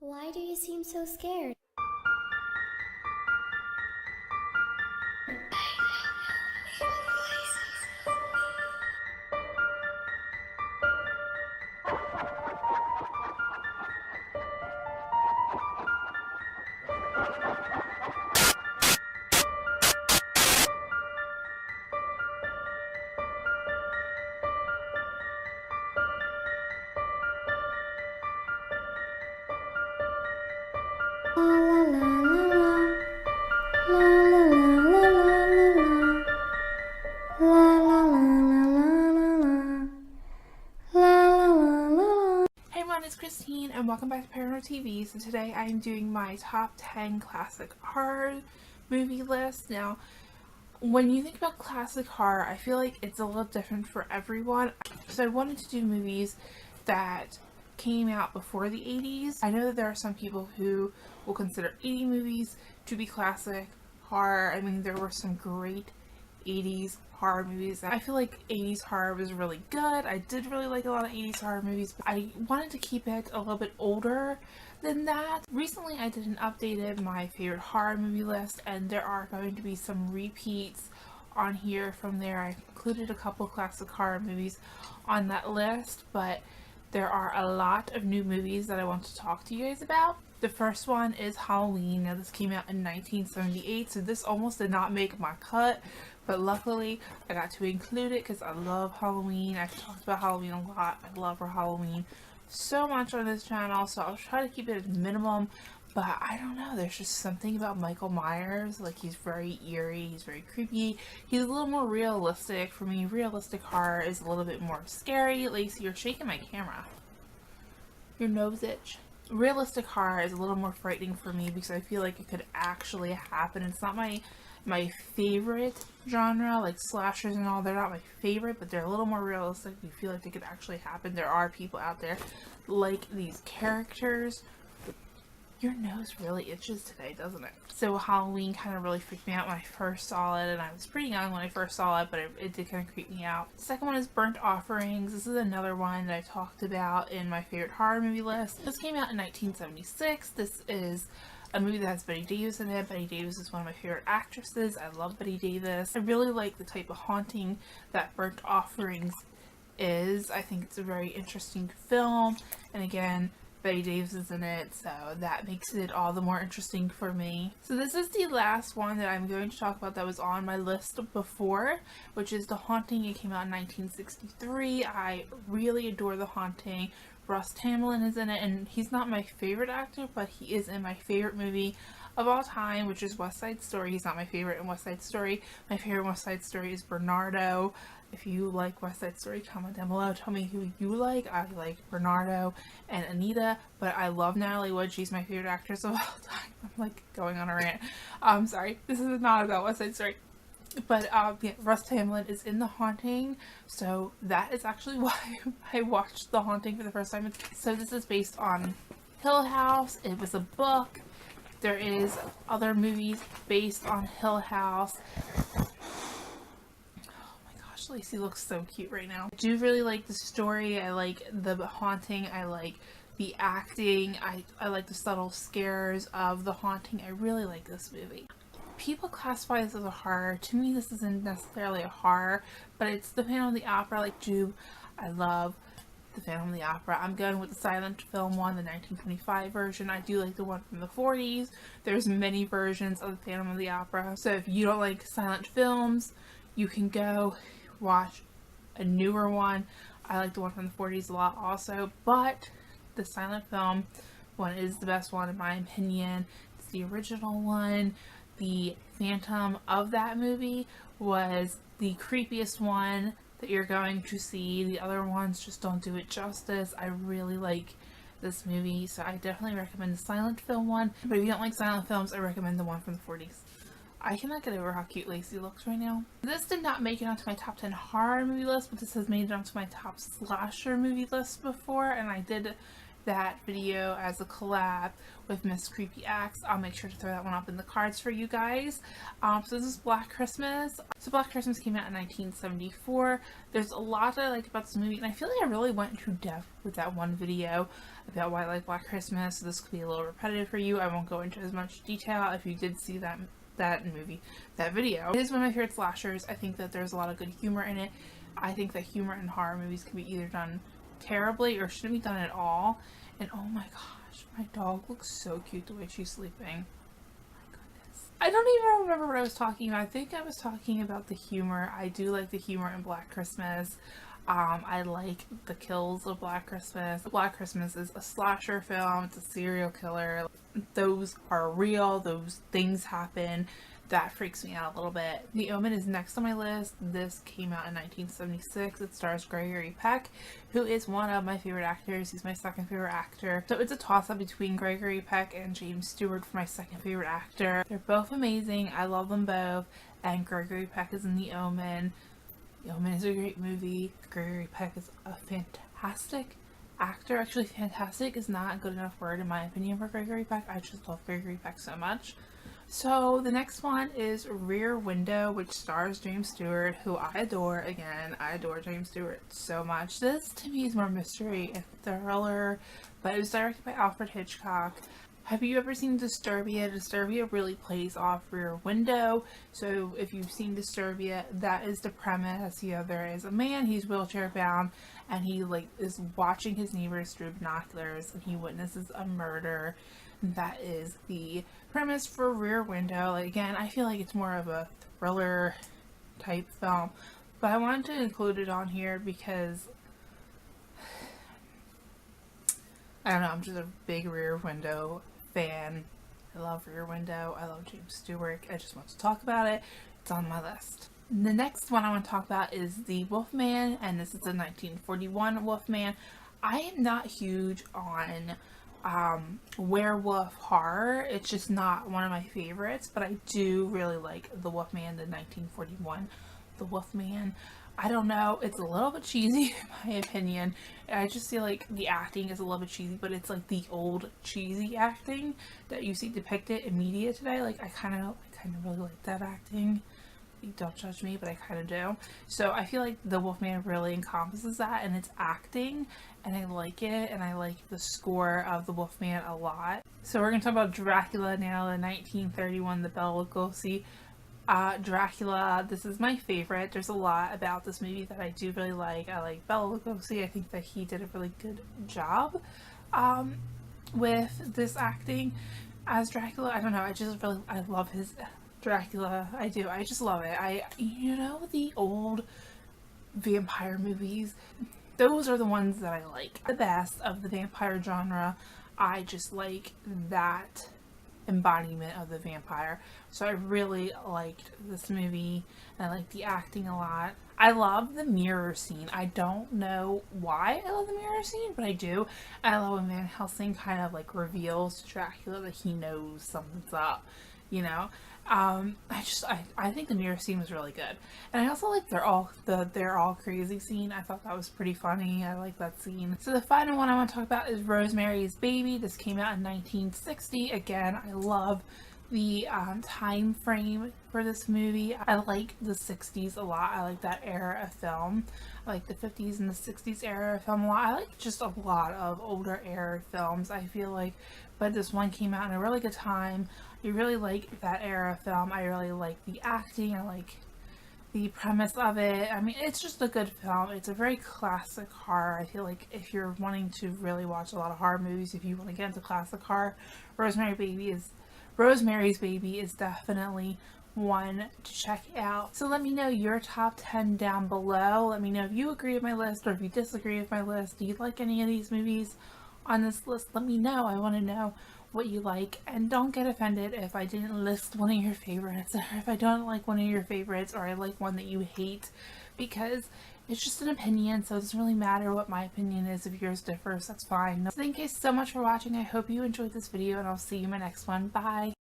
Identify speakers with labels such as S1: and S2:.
S1: Why do you seem so scared? La la la la la la la la la la.
S2: Hey everyone, it's Christine and welcome back to ParanormalTV. So today I'm doing my top 10 classic horror movie list. Now, when you think about classic horror, I feel like it's a little different for everyone. So I wanted to do movies that came out before the 80s. I know that there are some people who will consider 80s movies to be classic horror. I mean, there were some great 80s horror movies. I feel like 80s horror was really good. I did really like a lot of 80s horror movies, but I wanted to keep it a little bit older than that. Recently I did an updated my favorite horror movie list, and there are going to be some repeats on here from there. I included a couple classic horror movies on that list, but there are a lot of new movies that I want to talk to you guys about. The first one is Halloween. Now this came out in 1978, so this almost did not make my cut, but luckily I got to include it because I love Halloween. I've talked about Halloween a lot. I love Halloween so much on this channel, so I'll try to keep it at minimum. But I don't know, there's just something about Michael Myers. Like, he's very eerie, he's very creepy, he's a little more realistic. For me, realistic horror is a little bit more scary. Lacey, you're shaking my camera. Your nose itch. Realistic horror is a little more frightening for me because I feel like it could actually happen. It's not my favorite genre, like slashers and all. They're not my favorite, but they're a little more realistic. You feel like they could actually happen. There are people out there like these characters. Your nose really itches today, doesn't it? So Halloween kind of really freaked me out when I first saw it, and I was pretty young when I first saw it, but it did kind of creep me out. The second one is Burnt Offerings. This is another one that I talked about in my favorite horror movie list. This came out in 1976. This is a movie that has Betty Davis in it. Betty Davis is one of my favorite actresses. I love Betty Davis. I really like the type of haunting that Burnt Offerings is. I think it's a very interesting film, and again, Betty Davis is in it, so that makes it all the more interesting for me. So this is the last one that I'm going to talk about that was on my list before, which is The Haunting. It came out in 1963. I really adore The Haunting. Russ Tamblyn is in it, and he's not my favorite actor, but he is in my favorite movie of all time, which is West Side Story. He's not my favorite in West Side Story. My favorite West Side Story is Bernardo. If you like West Side Story, comment down below. Tell me who you like. I like Bernardo and Anita, but I love Natalie Wood. She's my favorite actress of all time. I'm like going on a rant. Sorry, this is not about West Side Story. But yeah, Russ Tamblyn is in The Haunting, so that is actually why I watched The Haunting for the first time. So this is based on Hill House. It was a book. There is other movies based on Hill House. Lacey looks so cute right now. I do really like the story. I like the haunting. I like the acting. I like the subtle scares of The Haunting. I really like this movie. People classify this as a horror. To me, this isn't necessarily a horror, but it's the Phantom of the Opera. Like Jube, I love the Phantom of the Opera. I'm going with the silent film one, the 1925 version. I do like the one from the 40s. There's many versions of the Phantom of the Opera. So if you don't like silent films, you can go watch a newer one. I like the one from the 40s a lot also, but the silent film one is the best one in my opinion. It's the original one. The Phantom of that movie was the creepiest one that you're going to see. The other ones just don't do it justice. I really like this movie, so I definitely recommend the silent film one, but if you don't like silent films, I recommend the one from the 40s. I cannot get over how cute Lacey looks right now. This did not make it onto my top 10 horror movie list, but this has made it onto my top slasher movie list before, and I did that video as a collab with Miss Creepy Axe. I'll make sure to throw that one up in the cards for you guys. So this is Black Christmas. So Black Christmas came out in 1974. There's a lot that I like about this movie, and I feel like I really went into depth with that one video about why I like Black Christmas. So this could be a little repetitive for you. I won't go into as much detail if you did see that video. It is one of my favorite slashers. I think that there's a lot of good humor in it. I think that humor in horror movies can be either done terribly or shouldn't be done at all. And oh my gosh, my dog looks so cute the way she's sleeping. My goodness. I don't even remember what I was talking about. I think I was talking about the humor. I do like the humor in Black Christmas. I like the kills of Black Christmas. Black Christmas is a slasher film. It's a serial killer. Those are real. Those things happen. That freaks me out a little bit. The Omen is next on my list. This came out in 1976. It stars Gregory Peck, who is one of my favorite actors. He's my second favorite actor. So it's a toss-up between Gregory Peck and James Stewart for my second favorite actor. They're both amazing. I love them both. And Gregory Peck is in The Omen. The Omen is a great movie. Gregory Peck is a fantastic actor. Actually, fantastic is not a good enough word in my opinion for Gregory Peck. I just love Gregory Peck so much. So the next one is Rear Window, which stars James Stewart, who I adore. Again, I adore James Stewart so much. This to me is more mystery and thriller, but it was directed by Alfred Hitchcock. Have you ever seen Disturbia? Disturbia really plays off Rear Window. So if you've seen Disturbia, that is the premise. You know, there is a man, he's wheelchair bound, and he is watching his neighbors through binoculars, and he witnesses a murder. That is the premise for Rear Window. Again, I feel like it's more of a thriller type film, but I wanted to include it on here because I don't know, I'm just a big Rear Window fan. I love Rear Window. I love James Stewart. I just want to talk about it. It's on my list. The next one I want to talk about is The Wolfman, and this is a 1941 Wolfman. I am not huge on werewolf horror. It's just not one of my favorites, but I do really like The Wolfman, the 1941 The Wolfman. I don't know, it's a little bit cheesy in my opinion. I just feel like the acting is a little bit cheesy, but it's like the old cheesy acting that you see depicted in media today. Like I kind of really like that acting. Don't judge me, but I kind of do. So I feel like The Wolfman really encompasses that, and it's acting, and I like it, and I like the score of The Wolfman a lot. So we're going to talk about Dracula now, the 1931, the Bela Lugosi Dracula. This is my favorite. There's a lot about this movie that I do really like. I like Bela Lugosi. I think that he did a really good job with this acting as Dracula. I don't know, I love his Dracula. I do. I just love it. You know, the old vampire movies, those are the ones that I like the best of the vampire genre. I just like that embodiment of the vampire. So I really liked this movie, and I like the acting a lot. I love the mirror scene. I don't know why I love the mirror scene, but I do. I love when Van Helsing kind of reveals to Dracula that he knows something's up, you know. I think the mirror scene was really good, and I also like they're all crazy scene. I thought that was pretty funny. I like that scene. So the final one I want to talk about is Rosemary's Baby. This came out in 1960. Again, I love the time frame for this movie. I like the 60s a lot. I like that era of film. I like the 50s and the 60s era of film a lot. I like just a lot of older era films, I feel like, but this one came out in a really good time. I really like that era of film. I really like the acting. I like the premise of it. I mean, it's just a good film. It's a very classic horror. I feel like if you're wanting to really watch a lot of horror movies, if you want to get into classic horror, Rosemary's Baby is definitely one to check out. So let me know your top 10 down below. Let me know if you agree with my list or if you disagree with my list. Do you like any of these movies on this list? Let me know. I want to know what you like, and don't get offended if I didn't list one of your favorites, or if I don't like one of your favorites, or I like one that you hate, because it's just an opinion, so it doesn't really matter what my opinion is. If yours differs, that's fine. So thank you so much for watching. I hope you enjoyed this video, and I'll see you in my next one. Bye!